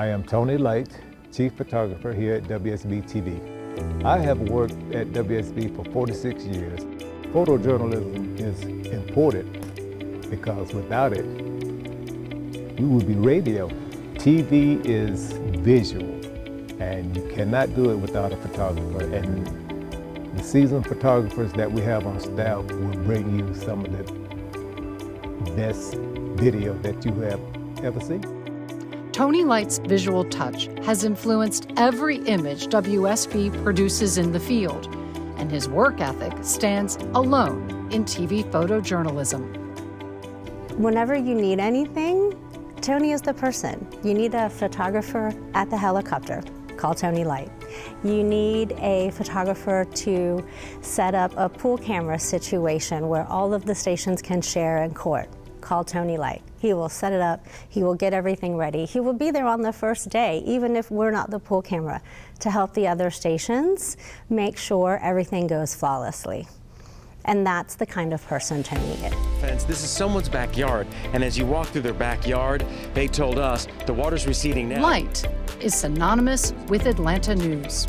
I am Tony Light, Chief Photographer here at WSB TV. I have worked at WSB for 46 years. Photojournalism is important because without it, we would be radio. TV is visual, and you cannot do it without a photographer. And the seasoned photographers that we have on staff will bring you some of the best video that you have ever seen. Tony Light's visual touch has influenced every image WSB produces in the field, and his work ethic stands alone in TV photojournalism. Whenever you need anything, Tony is the person. You need a photographer at the helicopter, call Tony Light. You need a photographer to set up a pool camera situation where all of the stations can share in court, call Tony Light. He will set it up, he will get everything ready. He will be there on the first day, even if we're not the pool camera, to help the other stations make sure everything goes flawlessly. And that's the kind of person Tony is. This is someone's backyard, and as you walk through their backyard, they told us the water's receding now. Light is synonymous with Atlanta news.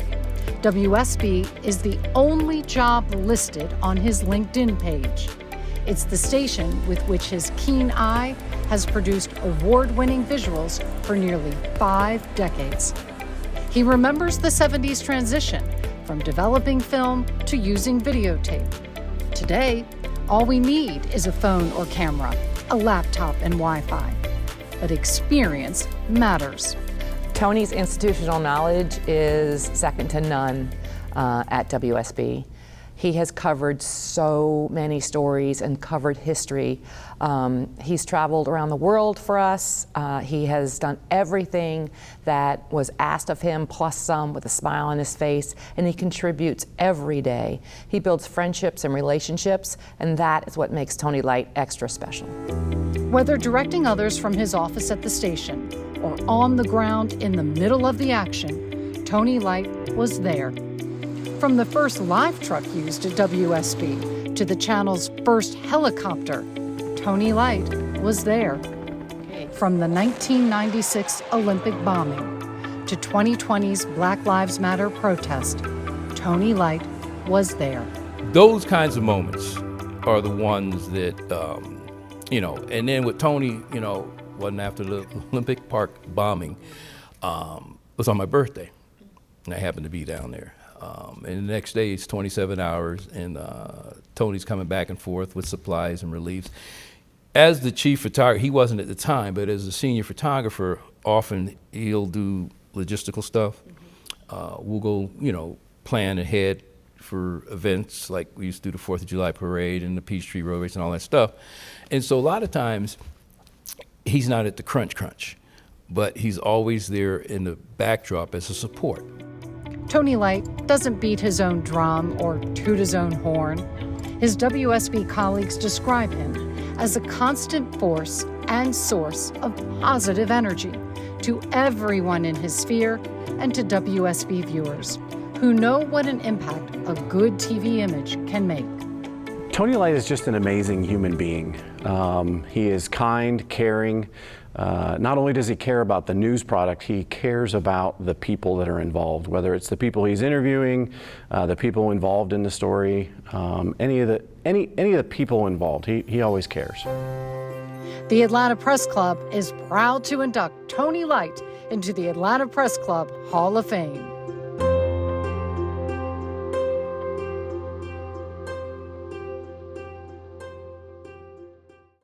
WSB is the only job listed on his LinkedIn page. It's the station with which his keen eye has produced award-winning visuals for nearly 5 decades. He remembers the 70s transition from developing film to using videotape. Today, all we need is a phone or camera, a laptop and Wi-Fi. But experience matters. Tony's institutional knowledge is second to none at WSB. He has covered so many stories and covered history. He's traveled around the world for us. He has done everything that was asked of him, plus some, with a smile on his face, and he contributes every day. He builds friendships and relationships, and that is what makes Tony Light extra special. Whether directing others from his office at the station or on the ground in the middle of the action, Tony Light was there. From the first live truck used at WSB to the channel's first helicopter, Tony Light was there. From the 1996 Olympic bombing to 2020's Black Lives Matter protest, Tony Light was there. Those kinds of moments are the ones that, and then with Tony, wasn't after the Olympic Park bombing, was on my birthday, and I happened to be down there. And the next day it's 27 hours, and Tony's coming back and forth with supplies and reliefs. As the chief photographer, he wasn't at the time, but as a senior photographer, often he'll do logistical stuff. We'll go, plan ahead for events like we used to do the 4th of July parade and the Peachtree Road Race and all that stuff. And so a lot of times he's not at the crunch, but he's always there in the backdrop as a support. Tony Light doesn't beat his own drum or toot his own horn. His WSB colleagues describe him as a constant force and source of positive energy to everyone in his sphere and to WSB viewers who know what an impact a good TV image can make. Tony Light is just an amazing human being. He is kind, caring. Not only does he care about the news product, he cares about the people that are involved, whether it's the people he's interviewing, the people involved in the story, any of the people involved. He always cares. The Atlanta Press Club is proud to induct Tony Light into the Atlanta Press Club Hall of Fame.